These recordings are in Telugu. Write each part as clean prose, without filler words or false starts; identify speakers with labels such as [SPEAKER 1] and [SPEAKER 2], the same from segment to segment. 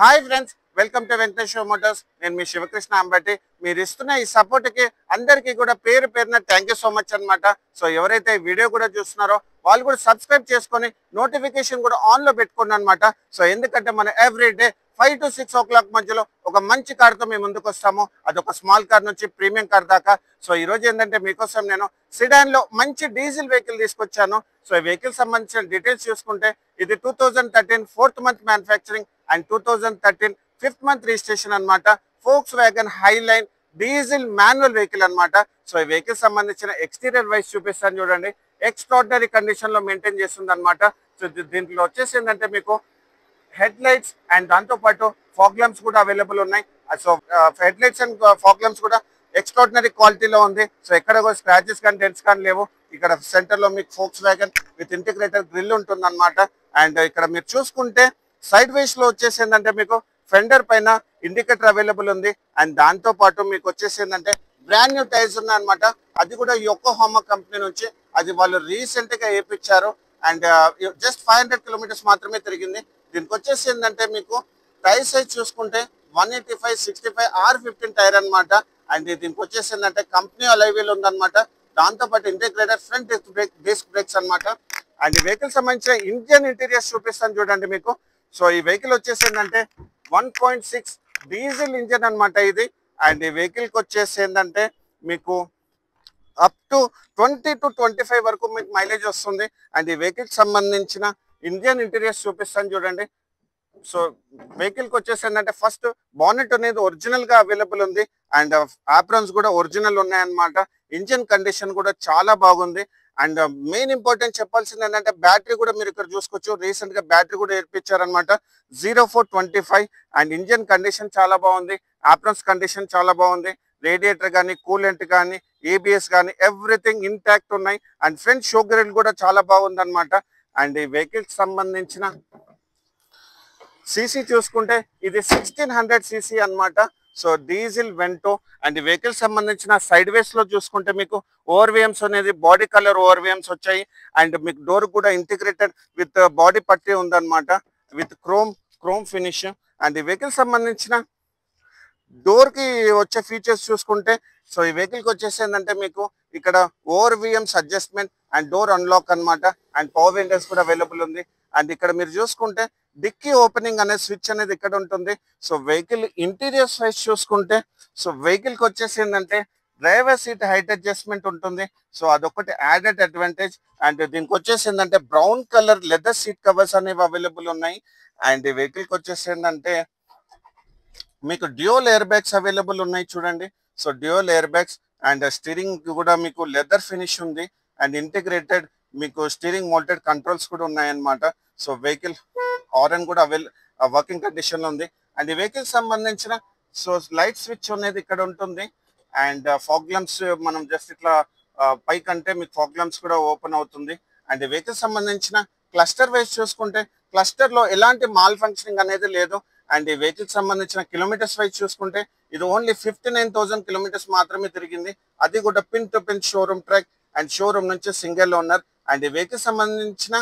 [SPEAKER 1] Hi friends, welcome to Venkateswara Motors. నేను మీ శివకృష్ణ అంబటి. మీరు ఇస్తున్న ఈ సపోర్ట్కి అందరికీ కూడా పేరు పేరున థ్యాంక్ యూ సో మచ్ అనమాట. సో ఎవరైతే ఈ వీడియో కూడా చూస్తున్నారో వాళ్ళు కూడా సబ్స్క్రైబ్ చేసుకొని నోటిఫికేషన్ కూడా ఆన్లో పెట్టుకోండి అనమాట. సో ఎందుకంటే మనం ఎవ్రీ డే 5 to 6 o'clock మధ్యలో ఒక మంచి కార్తో మేము ముందుకు వస్తాము. అదొక స్మాల్ కార్ నుంచి ప్రీమియం కార్ దాకా. సో ఈ రోజు ఏంటంటే మీకోసం నేను సిడాన్లో మంచి డీజిల్ వెహికల్ తీసుకొచ్చాను. సో ఈ వెహికల్ సంబంధించిన డీటెయిల్స్ చూసుకుంటే ఇది 2013 4th month manufacturing and 2013 5th month registration అనమాట. Volkswagen highline diesel manual vehicle అనమాట. సో ఈ వెహికల్ సంబంధించిన ఎక్స్టీరియర్ వైస్ చూపిస్తాను చూడండి. ఎక్స్ట్రాడినరీ కండిషన్ లో మెయింటైన్ చేస్తుంది అనమాట. సో దీంట్లో వచ్చేసి ఏంటంటే మీకు హెడ్ లైట్స్ అండ్ దాంతో పాటు ఫాగ్ ల్యాంప్స్ కూడా అవైలబుల్ ఉన్నాయి. So head lights and fog lamps కూడా ఎక్స్ట్రాడినరీ క్వాలిటీలో ఉంది. సో ఎక్కడ కూడా స్క్రాచెస్ కానీ డెంట్స్ కానీ లేవు. ఇక్కడ సెంటర్ లో మీకు Volkswagen with integrated grille ఉంటుంది అనమాట. అండ్ ఇక్కడ మీరు చూసుకుంటే సైడ్ వేస్ లో వచ్చేసి ఏంటంటే మీకు ఫెండర్ పైన ఇండికేటర్ అవైలబుల్ ఉంది. అండ్ దాంతో పాటు మీకు వచ్చేసి ఏంటంటే బ్రాండ్ న్యూ టైర్స్ ఉన్నాయి అనమాట. అది కూడా యోకోహామా కంపెనీ నుంచి అది వాళ్ళు రీసెంట్ గా వేయించారు. అండ్ జస్ట్ 500 కిలోమీటర్స్ మాత్రమే తిరిగింది. దీనికి వచ్చేసి ఏంటంటే మీకు టైర్ సైజ్ చూసుకుంటే 185, 65, R15 టైర్ అనమాట. అండ్ దీనికి వచ్చేసి ఏంటంటే కంపెనీ అలైవీల్ ఉందన్నమాట. దాంతో పాటు ఇంటిగ్రేటెడ్ ఫ్రంట్ డిస్క్ బ్రేక్స్ అనమాట. అండ్ ఈ వెహికల్ సంబంధించిన ఇండియన్ ఇంటీరియర్స్ చూపిస్తాను చూడండి మీకు. సో ఈ వెహికల్ వచ్చేసి ఏంటంటే 1.6 డీజిల్ ఇంజన్ అనమాట ఇది. అండ్ ఈ వెహికల్కి వచ్చేసి ఏంటంటే మీకు అప్ టు 20 to 25 వరకు మీకు మైలేజ్ వస్తుంది. అండ్ ఈ వెహికల్కి సంబంధించిన ఇండియన్ ఇంటీరియర్స్ చూపిస్తాను చూడండి. సో వెహికల్కి వచ్చేసి ఏంటంటే ఫస్ట్ బానెట్ అనేది ఒరిజినల్ గా అవైలబుల్ ఉంది. అండ్ ఆప్రాన్స్ కూడా ఒరిజినల్ ఉన్నాయన్నమాట. ఇంజిన్ కండిషన్ కూడా చాలా బాగుంది. అండ్ మెయిన్ ఇంపార్టెంట్ చెప్పాల్సింది ఏంటంటే బ్యాటరీ కూడా మీరు ఇక్కడ చూసుకోవచ్చు. రీసెంట్ గా బ్యాటరీ కూడా ఏర్పించారనమాట 0425. అండ్ ఇంజిన్ కండిషన్ చాలా బాగుంది. ఆప్రాన్స్ కండిషన్ చాలా బాగుంది. రేడియేటర్ కానీ కూలెంట్ కానీ ఏబిఎస్ కానీ ఎవ్రీథింగ్ ఇంటాక్ట్ ఉన్నాయి. అండ్ ఫ్రంట్ షో గ్రిల్ కూడా చాలా బాగుంది అనమాట. అండ్ ఈ వెహికల్ సంబంధించిన సీసీ చూసుకుంటే ఇది 1600 సీసీ అనమాట. So diesel Vento. అండ్ ఈ వెహికల్ సంబంధించిన సైడ్ వేస్ లో చూసుకుంటే మీకు ఓవర్విఎమ్స్ అనేది బాడీ కలర్ ఓవర్విఎమ్స్ వచ్చాయి. అండ్ మీకు డోర్ కూడా ఇంటిగ్రేటెడ్ విత్ బాడీ పట్టి ఉందన్నమాట విత్ క్రోమ్ ఫినిష్. అండ్ ఈ వెహికల్ సంబంధించిన డోర్ కి వచ్చే ఫీచర్స్ చూసుకుంటే సో ఈ వెహికల్ కి వచ్చేసి ఏంటంటే మీకు ఇక్కడ ఓవర్విఎమ్స్ అడ్జస్ట్మెంట్ అండ్ డోర్ అన్లాక్ అనమాట. అండ్ పవర్ విండోస్ కూడా అవైలబుల్ ఉంది. అండ్ ఇక్కడ మీరు చూసుకుంటే డిక్కీ ఓపెనింగ్ అనే స్విచ్ అనేది ఇక్కడ ఉంటుంది. సో వెహికల్ ఇంటీరియర్ సైజ్ చూసుకుంటే సో వెహికల్ కి వచ్చేసి ఏంటంటే డ్రైవర్ సీట్ హైట్ అడ్జస్ట్మెంట్ ఉంటుంది. సో అదొకటి యాడెడ్ అడ్వాంటేజ్. అండ్ దీనికి వచ్చేసి ఏంటంటే brown colour leather seat covers అనేవి అవైలబుల్ ఉన్నాయి. అండ్ ఈ వెహికల్ కి వచ్చేసి ఏంటంటే మీకు డ్యూయల్ ఎయిర్ బ్యాగ్స్ అవైలబుల్ ఉన్నాయి చూడండి. So dual air bags and steering కూడా మీకు లెదర్ ఫినిష్ ఉంది. అండ్ ఇంటిగ్రేటెడ్ మీకు స్టీరింగ్ మౌంటెడ్ కంట్రోల్స్ కూడా ఉన్నాయన్నమాట. సో వెహికల్ హారన్ కూడా వర్కింగ్ కండిషన్ లో ఉంది. అండ్ ఈ వెహికల్ సంబంధించిన సో లైట్ స్విచ్ అనేది ఇక్కడ ఉంటుంది. అండ్ ఫాగ్ ల్యాంప్స్ మనం జస్ట్ ఇట్లా పైకంటే మీకు ఫాగ్ ల్యాంప్స్ కూడా ఓపెన్ అవుతుంది. అండ్ ఈ వెహికల్ సంబంధించిన క్లస్టర్ వైజ్ చూసుకుంటే క్లస్టర్ లో ఎలాంటి మాల్ ఫంక్షనింగ్ అనేది లేదు. అండ్ ఈ వెహికల్ సంబంధించిన కిలోమీటర్స్ వైజ్ చూసుకుంటే ఇది ఓన్లీ 59,000 కిలోమీటర్స్ మాత్రమే తిరిగింది. అది కూడా pin to pin showroom track and showroom నుంచి సింగిల్ ఓనర్. అండ్ ఈ వెహికల్ సంబంధించిన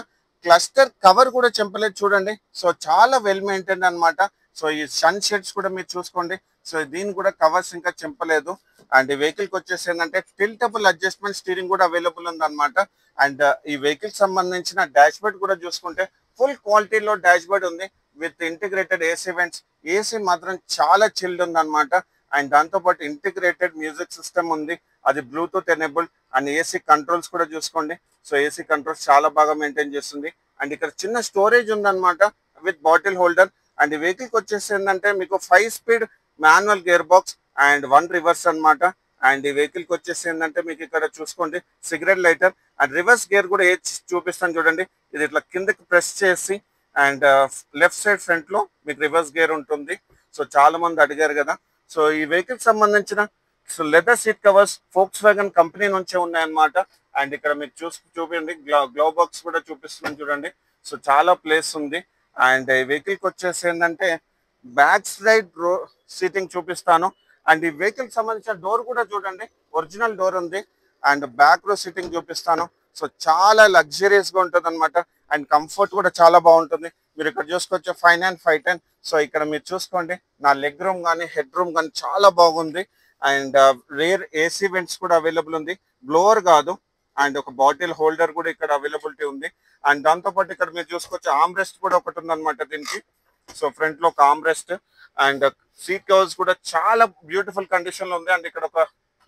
[SPEAKER 1] క్లస్టర్ కవర్ కూడా చెంపలేదు చూడండి. సో చాలా వెల్ మెయింటైన్ అనమాట. సో ఈ సన్ షేడ్స్ కూడా మీరు చూసుకోండి. సో దీని కూడా కవర్స్ ఇంకా చెంపలేదు. అండ్ ఈ వెహికల్ కి వచ్చేసి ఏంటంటే టిల్టబుల్ అడ్జస్ట్మెంట్ స్టీరింగ్ కూడా అవైలబుల్ ఉంది అనమాట. అండ్ ఈ వెహికల్ సంబంధించిన డాష్ బోర్డ్ కూడా చూసుకుంటే ఫుల్ క్వాలిటీలో డాష్ బోర్డ్ ఉంది with integrated AC vents. AC మాత్రం చాలా చిల్డ్ ఉంది అనమాట. అండ్ దాంతో పాటు ఇంటిగ్రేటెడ్ మ్యూజిక్ సిస్టమ్ ఉంది. అది Bluetooth enable. And AC controls కూడా చూసుకోండి. సో ఏసీ కంట్రోల్స్ చాలా బాగా మెయింటైన్ చేస్తుంది. అండ్ ఇక్కడ చిన్న స్టోరేజ్ ఉందన్నమాట విత్ బాటిల్ హోల్డర్. అండ్ ఈ వెహికల్ కి వచ్చేసి ఏంటంటే మీకు 5 speed manual gear box and 1 reverse అనమాట. అండ్ ఈ వెహికల్ కి వచ్చేసి ఏంటంటే మీకు ఇక్కడ చూసుకోండి cigarette lighter. And reverse gear కూడా చూపిస్తాను చూడండి. ఇది ఇట్లా కిందకి ప్రెస్ చేసి అండ్ లెఫ్ట్ సైడ్ ఫ్రంట్ లో మీకు రివర్స్ గేర్ ఉంటుంది. సో చాలా మంది అడిగారు కదా. సో ఈ వెహికల్ సంబంధించిన so leather seat covers Volkswagen company నుంచే ఉన్నాయన్నమాట. అండ్ ఇక్కడ మీకు చూపించండి గ్లో బాక్స్ కూడా చూపిస్తున్నాను చూడండి. సో చాలా ప్లేస్ ఉంది. అండ్ ఈ వెహికల్ కి వచ్చేసి ఏంటంటే బ్యాక్ సైడ్ సీటింగ్ చూపిస్తాను. అండ్ ఈ వెహికల్ సంబంధించిన డోర్ కూడా చూడండి ఒరిజినల్ డోర్ ఉంది. అండ్ బ్యాక్ రో సీటింగ్ చూపిస్తాను. సో చాలా లగ్జరియస్ గా ఉంటుంది అనమాట. అండ్ కంఫర్ట్ కూడా చాలా బాగుంటుంది. మీరు ఇక్కడ చూసుకోవచ్చు 5'9", 5'10". సో ఇక్కడ మీరు చూసుకోండి, నా లెగ్ రూమ్ కానీ హెడ్ రూమ్ కానీ చాలా బాగుంది. అండ్ రేర్ ఏసీ వెంట్స్ కూడా అవైలబుల్ ఉంది, బ్లోవర్ కాదు. అండ్ ఒక బాటిల్ హోల్డర్ కూడా ఇక్కడ అవైలబిలిటీ ఉంది. అండ్ దాంతోపాటు ఇక్కడ మీరు చూసుకోవచ్చు ఆర్మ్ రెస్ట్ కూడా ఒకటి ఉందన్నమాట దీనికి. సో ఫ్రంట్ లో ఒక arm rest and seat covers కూడా చాలా బ్యూటిఫుల్ కండిషన్ లో ఉంది. అండ్ ఇక్కడ ఒక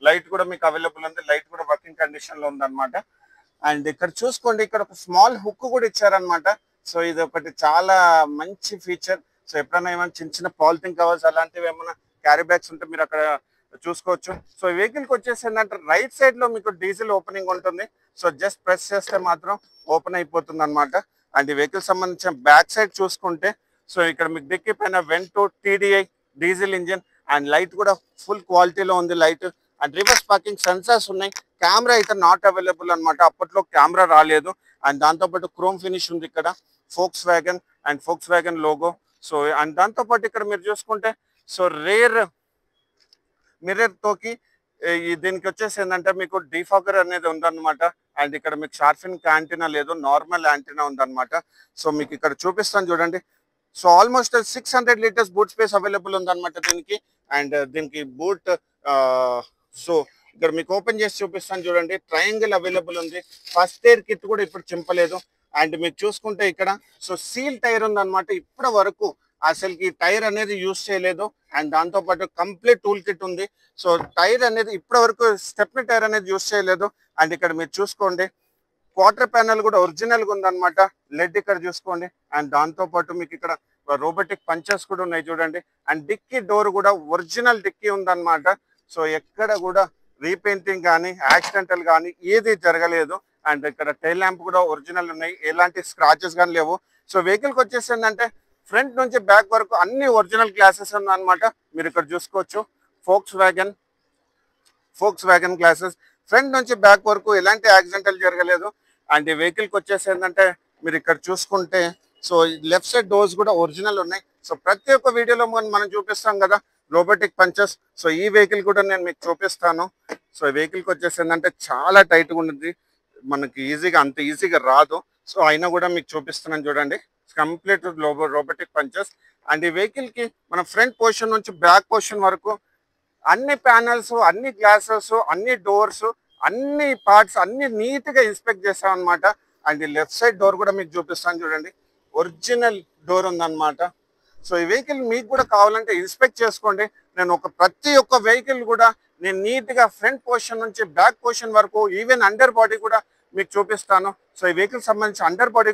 [SPEAKER 1] లైట్ కూడా మీకు అవైలబుల్ ఉంది, లైట్ కూడా వర్కింగ్ కండిషన్ లో ఉంది అనమాట. అండ్ ఇక్కడ చూసుకోండి, ఇక్కడ ఒక స్మాల్ హుక్ కూడా ఇచ్చారనమాట. సో ఇది ఒకటి చాలా మంచి ఫీచర్. సో ఎప్పుడైనా ఏమైనా చిన్న చిన్న పాలిథిన్ కవర్స్ అలాంటివి ఏమైనా క్యారీ బ్యాగ్స్ ఉంటే మీరు అక్కడ చూసుకోవచ్చు. సో ఈ వెహికల్కి వచ్చేసి ఏంటంటే రైట్ సైడ్ లో మీకు డీజిల్ ఓపెనింగ్ ఉంటుంది. సో జస్ట్ ప్రెస్ చేస్తే మాత్రం ఓపెన్ అయిపోతుంది అనమాట. అండ్ ఈ వెహికల్ సంబంధించిన బ్యాక్ సైడ్ చూసుకుంటే, సో ఇక్కడ మీకు డిక్కీ పైన Vento TDI diesel engine and light కూడా ఫుల్ క్వాలిటీలో ఉంది light. And reverse parking sensors ఉన్నాయి. కెమెరా అయితే నాట్ అవైలబుల్ అనమాట, అప్పట్లో కెమెరా రాలేదు. అండ్ దాంతోపాటు క్రోమ్ ఫినిష్ ఉంది ఇక్కడ, Volkswagen logo. So and దాంతోపాటు ఇక్కడ మీరు చూసుకుంటే సో రేర్ మిర్రర్ తోకి దీనికి వచ్చేసి ఏంటంటే మీకు డిఫాగర్ అనేది ఉందన్నమాట. అండ్ ఇక్కడ మీకు షార్ఫిన్ యాంటీనా లేదు, నార్మల్ యాంటీనా ఉందన్నమాట. సో మీకు ఇక్కడ చూపిస్తాను చూడండి. So almost 600 litres boot space available ఉందన్నమాట దీనికి. అండ్ దీనికి బూట్ సో ఇక్కడ మీకు ఓపెన్ చేసి చూపిస్తాను చూడండి, ట్రయాంగిల్ అవైలబుల్ ఉంది. ఫస్ట్ ఎయిడ్ కిట్ కూడా ఇప్పుడు చింపలేదు. అండ్ మీకు చూసుకుంటే ఇక్కడ సో సీల్ టైర్ ఉందన్నమాట. ఇప్పటి వరకు అసలుకి టైర్ అనేది యూజ్ చేయలేదు. అండ్ దాంతోపాటు కంప్లీట్ టూల్ కిట్ ఉంది. సో టైర్ అనేది ఇప్పటి వరకు స్టెప్ని టైర్ అనేది యూజ్ చేయలేదు. అండ్ ఇక్కడ మీరు చూసుకోండి, క్వార్టర్ ప్యానల్ కూడా ఒరిజినల్గా ఉందన్నమాట. లెడ్ ఇక్కడ చూసుకోండి. అండ్ దాంతోపాటు మీకు ఇక్కడ రోబోటిక్ పంచర్స్ కూడా ఉన్నాయి చూడండి. అండ్ డిక్కీ డోర్ కూడా ఒరిజినల్ డిక్కీ ఉందన్నమాట. సో ఎక్కడ కూడా రీపెయింటింగ్ కానీ యాక్సిడెంటల్ కానీ ఏది జరగలేదు. అండ్ ఇక్కడ టైల్ ల్యాంప్ కూడా ఒరిజినల్ ఉన్నాయి, ఎలాంటి స్క్రాచెస్ కానీ లేవు. సో వెహికల్కి వచ్చేసి ఏంటంటే ఫ్రంట్ నుంచి బ్యాక్ వరకు అన్ని ఒరిజినల్ గ్లాసెస్ ఉందన్నమాట. మీరు ఇక్కడ చూసుకోవచ్చు, ఫోక్స్ వ్యాగన్ గ్లాసెస్. ఫ్రంట్ నుంచి బ్యాక్ వరకు ఎలాంటి యాక్సిడెంటల్ జరగలేదు. అండ్ ఈ వెహికల్కి వచ్చేసి ఏంటంటే మీరు ఇక్కడ చూసుకుంటే సో లెఫ్ట్ సైడ్ డోర్స్ కూడా ఒరిజినల్ ఉన్నాయి. సో ప్రతి ఒక్క వీడియోలో మనం చూపిస్తాం కదా రోబోటిక్ పంచెస్. సో ఈ వెహికల్ కూడా నేను మీకు చూపిస్తాను. సో ఈ వెహికల్కి వచ్చేసి ఏంటంటే చాలా టైట్గా ఉంటుంది, మనకి అంత ఈజీగా రాదు. సో అయినా కూడా మీకు చూపిస్తున్నాను చూడండి, కంప్లీట్ రోబోటిక్ పంచెస్. అండ్ ఈ వెహికల్కి మన ఫ్రంట్ పొజిషన్ నుంచి బ్యాక్ పొజిషన్ వరకు అన్ని ప్యానల్స్, అన్ని గ్లాసెస్, అన్ని డోర్స్, అన్ని పార్ట్స్ అన్ని నీట్గా ఇన్స్పెక్ట్ చేస్తాం అనమాట. అండ్ ఈ లెఫ్ట్ సైడ్ డోర్ కూడా మీకు చూపిస్తాను చూడండి, ఒరిజినల్ డోర్ ఉందన్నమాట. సో ఈ వెహికల్ మీకు కూడా కావాలంటే ఇన్స్పెక్ట్ చేసుకోండి. నేను ప్రతి ఒక్క వెహికల్ కూడా నేను నీట్గా ఫ్రంట్ పొజిషన్ నుంచి బ్యాక్ పొజిషన్ వరకు ఈవెన్ అండర్ బాడీ కూడా మీకు చూపిస్తాను. సో ఈ వెహికల్ సంబంధించి అండర్ బాడీ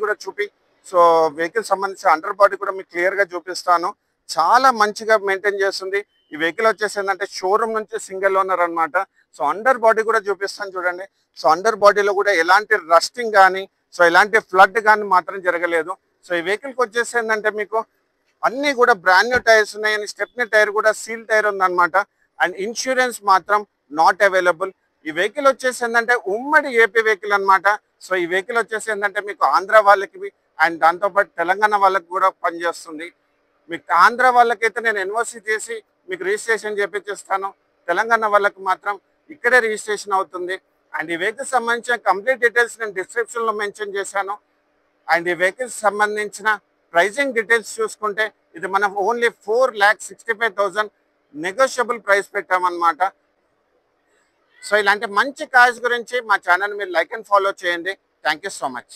[SPEAKER 1] కూడా మీకు క్లియర్గా చూపిస్తాను. చాలా మంచిగా మెయింటైన్ చేస్తుంది. ఈ వెహికల్ వచ్చేసి ఏంటంటే షోరూమ్ నుంచి సింగిల్ ఓనర్ అనమాట. సో అండర్ బాడీ కూడా చూపిస్తాను చూడండి. సో అండర్ బాడీలో కూడా ఎలాంటి రస్టింగ్ కానీ సో ఎలాంటి ఫ్లడ్ కానీ మాత్రం జరగలేదు. సో ఈ వెహికల్కి వచ్చేసి ఏంటంటే మీకు అన్నీ కూడా బ్రాండ్ న్యూ టైర్స్ ఉన్నాయి. అండ్ స్టెప్నీ టైర్ కూడా సీల్ టైర్ ఉందన్నమాట. అండ్ ఇన్సూరెన్స్ మాత్రం నాట్ అవైలబుల్. ఈ వెహికల్ వచ్చేసి ఏంటంటే ఉమ్మడి ఏపీ వెహికల్ అనమాట. సో ఈ వెహికల్ వచ్చేసి ఏంటంటే మీకు ఆంధ్ర వాళ్ళకి అండ్ దాంతోపాటు తెలంగాణ వాళ్ళకి కూడా పనిచేస్తుంది. మీకు ఆంధ్ర వాళ్ళకైతే నేను ఎన్ఓసి చేసి మీకు రిజిస్ట్రేషన్ చేపించేస్తాను, తెలంగాణ వాళ్ళకి మాత్రం ఇక్కడే రిజిస్ట్రేషన్ అవుతుంది. అండ్ ఈ వెహికల్ సంబంధించిన కంప్లీట్ డీటెయిల్స్ నేను డిస్క్రిప్షన్లో మెన్షన్ చేశాను. అండ్ ఈ వెహికల్స్ సంబంధించిన ప్రైజింగ్ డీటెయిల్స్ చూసుకుంటే ఇది మనం ఓన్లీ 4,65,000 నెగోషియబుల్ ప్రైస్ పెట్టామన్నమాట. సో ఇలాంటి మంచి కార్స్ గురించి మా ఛానల్ మీరు లైక్ అండ్ ఫాలో చేయండి. Thank you so much.